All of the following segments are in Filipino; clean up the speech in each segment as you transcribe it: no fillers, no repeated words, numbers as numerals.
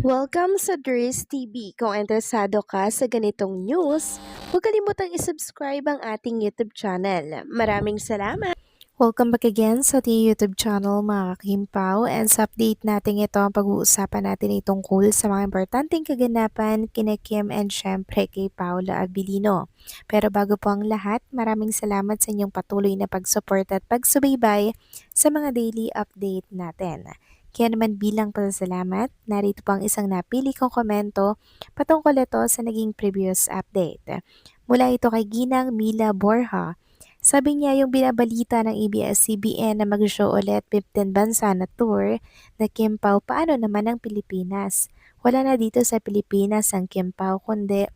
Welcome sa Dries TV. Kung interesado ka sa ganitong news, huwag kalimutang isubscribe ang ating YouTube channel. Maraming salamat! Welcome back again sa ating YouTube channel mga kakimpaw, and sa update natin ito ang pag-uusapan natin ay tungkol sa mga importanteng kaganapan kina Kim and syempre kay Paula Abilino. Pero bago po ang lahat, maraming salamat sa inyong patuloy na pag-support at pagsubaybay sa mga daily update natin. Kaya naman bilang pasasalamat, narito po ang isang napili kong komento patungkol ito sa naging previous update. Mula ito kay Ginang Mila Borja. Sabi niya yung binabalita ng ABS-CBN na mag-show ulit 15 bansa na tour na Kim Pao, paano naman ang Pilipinas? Wala na dito sa Pilipinas ang Kim Pao, kundi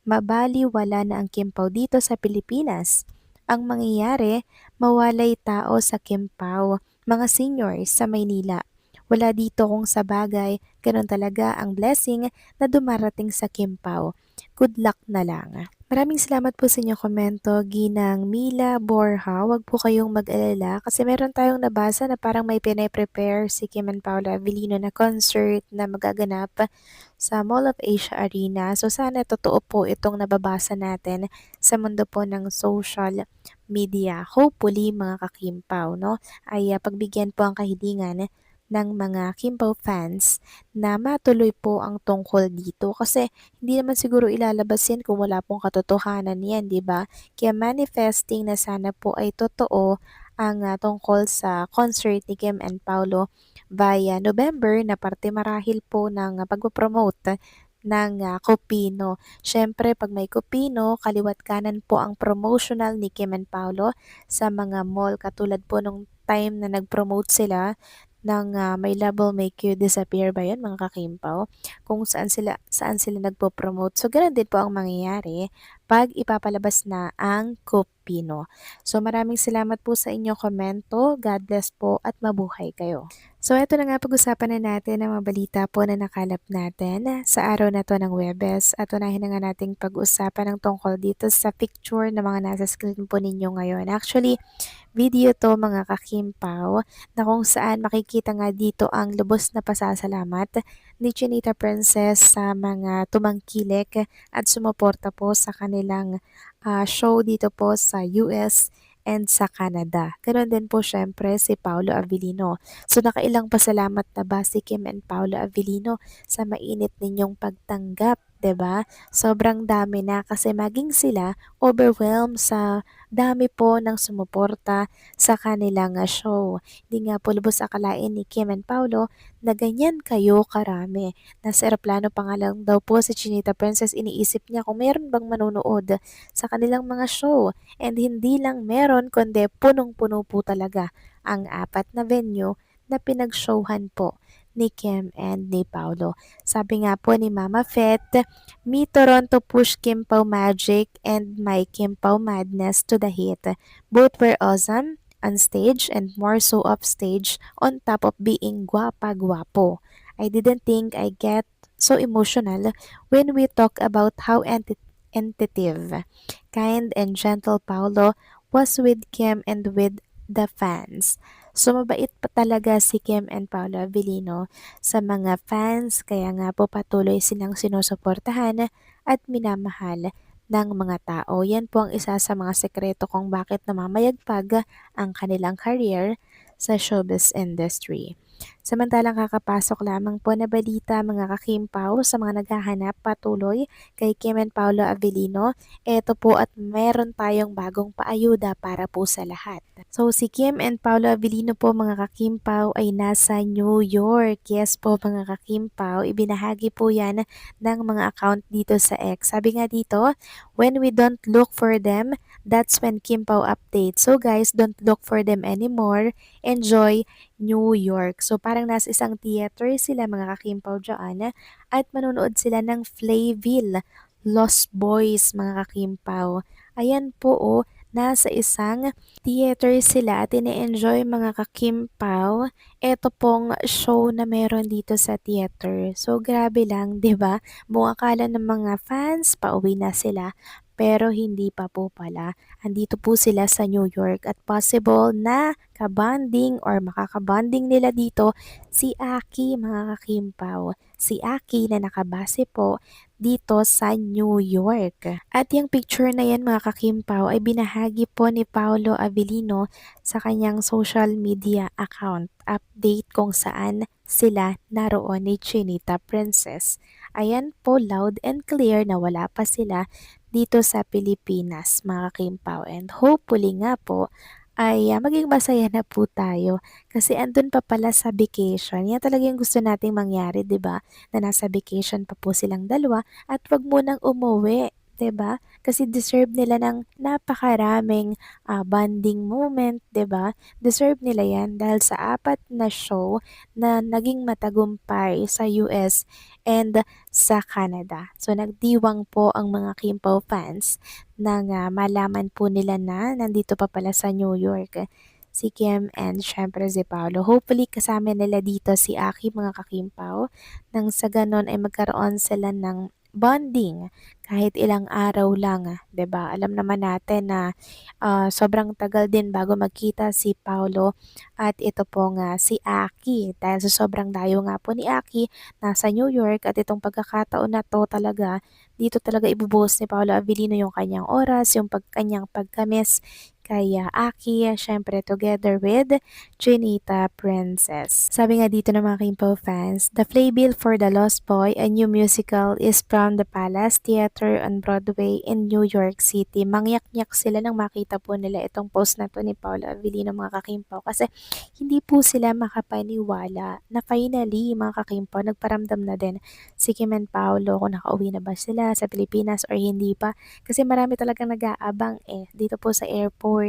mabaliwala na ang Kim Pao dito sa Pilipinas. Ang mangyayari, mawalay tao sa Kim Pao, mga seniors sa Maynila. Wala dito kung sa bagay, ganun talaga ang blessing na dumarating sa Kim Pao. Good luck na lang. Maraming salamat po sa inyong komento, Ginang Mila Borja. Huwag po kayong mag-alala kasi meron tayong nabasa na parang may pinay-prepare si Kim and Paula Avellino na concert na magaganap sa Mall of Asia Arena. So sana totoo po itong nababasa natin sa mundo po ng social media. Hopefully mga kakimpaw, no, ay pagbigyan po ang kahilingan ng mga Kimpaw fans na matuloy po ang tungkol dito kasi hindi naman siguro ilalabas yan kung wala pong katotohanan yan, di ba? Kaya manifesting na sana po ay totoo ang tungkol sa concert ni Kim and Paulo via November na parte marahil po ng pagpapromote ng Copino. Siyempre, pag may Copino, kaliwat kanan po ang promotional ni Kim and Paulo sa mga mall katulad po nung time na nag-promote sila ng My Love Will Make You Disappear ba yun mga kakimpaw? Kung saan sila nagpo-promote. So, ganun din po ang mangyayari pag ipapalabas na ang Copino. So, maraming salamat po sa inyong komento. God bless po at mabuhay kayo. So, ito na nga pag-usapan na natin ang mga balita po na nakalap natin sa araw na to ng Webes. At unahin na nga nating pag-usapan ng tungkol dito sa picture na mga nasa screen po ninyo ngayon. Actually, video to mga kakimpaw na kung saan makikita nga dito ang lubos na pasasalamat ni Chinita Princess sa mga tumangkilik at sumuporta po sa kanilang show dito po sa US and sa Canada. Ganon din po syempre si Paolo Avellino. So nakailang pasalamat na ba si Kim and Paolo Avellino sa mainit ninyong pagtanggap, 'di ba? Sobrang dami na kasi maging sila overwhelmed sa dami po ng sumuporta sa kanilang show. Hindi nga po lubos akalain ni Kim and Paulo na ganyan kayo karami. Nasa eroplano pa nga lang daw po si Chinita Princess, iniisip niya kung meron bang manonood sa kanilang mga show. And hindi lang meron kundi punong-puno po talaga ang apat na venue na pinag-showhan po ni Kim and ni Paulo. Sabi nga po ni Mama Fet, me Toronto push Kim Pao magic and my Kim Pao madness to the hit. Both were awesome on stage and more so off stage on top of being guapa-guapo. I didn't think I get so emotional when we talk about how tentative, kind and gentle Paolo was with Kim and with the fans. So mabait pa talaga si Kim and Paolo Avellino sa mga fans, kaya nga po patuloy silang sinusuportahan at minamahal ng mga tao. Yan po ang isa sa mga sekreto kung bakit namamayagpag ang kanilang career sa showbiz industry. Samantalang kakapasok lamang po na balita mga kakimpaw sa mga naghahanap patuloy kay Kim and Paolo Avellino. Eto po at meron tayong bagong paayuda para po sa lahat. So si Kim and Paolo Avellino po mga kakimpaw ay nasa New York. Yes po mga kakimpaw, ibinahagi po yan ng mga account dito sa X. Sabi nga dito, when we don't look for them, that's when Kim Pao updates. So guys, don't look for them anymore. Enjoy New York. So parang nasa isang theater sila mga kakimpaw dyan at manonood sila ng Flayville Lost Boys mga kakimpaw. Ayan po oh, nasa isang theater sila at ine-enjoy mga kakimpaw. Ito pong show na meron dito sa theater. So grabe lang, 'di ba? Buong akala ng mga fans pauwi na sila. Pero hindi pa po pala. Andito po sila sa New York at possible na kabanding or makakabanding nila dito si Aki mga kakimpaw. si Aki na nakabase po dito sa New York. At yung picture na yan mga kakimpaw ay binahagi po ni Paolo Avellino sa kanyang social media account update kung saan sila naroon ni Chinita Princess. Ayan po loud and clear na wala pa sila dito sa Pilipinas mga kakimpaw, and hopefully nga po ay maging masaya na po tayo kasi andun pa pala sa vacation. Yan talaga yung gusto nating mangyari, 'di ba? Na nasa vacation pa po silang dalawa at wag munang umuwi, 'di ba? Kasi deserve nila ng napakaraming bonding moment, 'di ba? Deserve nila 'yan dahil sa apat na show na naging matagumpay sa US and sa Canada. So nagdiwang po ang mga Kimpaw fans nang malaman po nila na nandito pa pala sa New York si Kim and syempre si Paolo. Hopefully kasama nila dito si Aki mga kakimpaw nang sa ganon ay magkaroon sila ng bonding kahit ilang araw lang, 'di ba? Alam naman natin na sobrang tagal din bago magkita si Paolo at ito po nga si Aki. Dahil sa sobrang layo nga po ni Aki, nasa New York, at itong pagkakataon na to talaga, dito talaga ibubuhos ni Paolo Avellino yung kanyang oras, yung kanyang pagkamis kay Aki, syempre together with Chinita Princess. Sabi nga dito ng mga Kimpo fans, the playbill for The Lost Boy, a new musical, is from the Palace Theater on Broadway in New York City. Mangyak-nyak sila nang makita po nila itong post na to ni Paolo Avellino mga kakimpo kasi hindi po sila makapaniwala na finally mga kakimpo nagparamdam na din si Kim and Paolo kung nakauwi na ba sila sa Pilipinas or hindi pa. Kasi marami talagang nag-aabang dito po sa airport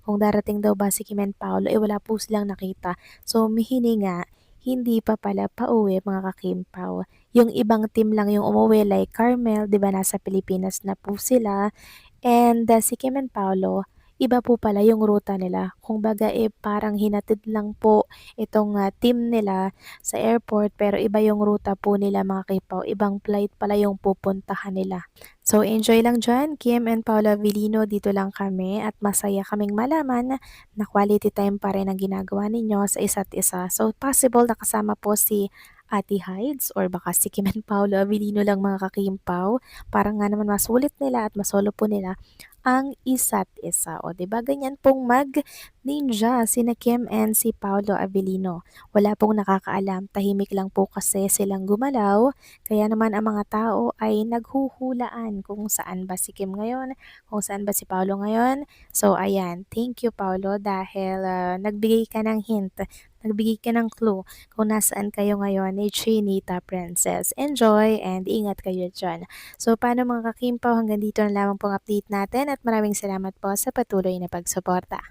kung darating daw ba si Kim and Paolo, wala po silang nakita. So mihini nga, hindi pa pala pauwi mga kakimpaw. Yung ibang team lang yung umuwi like Carmel, 'di ba nasa Pilipinas na po sila. And si Kim and Paolo, iba po pala yung ruta nila. Kung baga parang hinatid lang po itong team nila sa airport pero iba yung ruta po nila mga kipaw. Ibang flight pala yung pupuntahan nila. So enjoy lang dyan, Kim and Paolo Avellino, dito lang kami at masaya kaming malaman na quality time pa rin ang ginagawa ninyo sa isa't isa. So possible na kasama po si Ate Hides or baka si Kim and Paolo Avellino lang mga kakimpaw. Para nga naman masulit nila at masolo po nila ang isa't isa. O, 'di ba? Ganyan pong mag-ninja sina Kim and si Paolo Avellino. Wala pong nakakaalam, tahimik lang po kasi silang gumalaw. Kaya naman ang mga tao ay naghuhulaan kung saan ba si Kim ngayon, kung saan ba si Paolo ngayon. So, ayan. Thank you, Paolo, dahil nagbigay ka ng hint, nagbigay ka ng clue kung nasaan kayo ngayon ni Chinita Princess. Enjoy and ingat kayo dyan. So, paano mga kakimpaw, hanggang dito na lamang pong update natin at maraming salamat po sa patuloy na pagsuporta.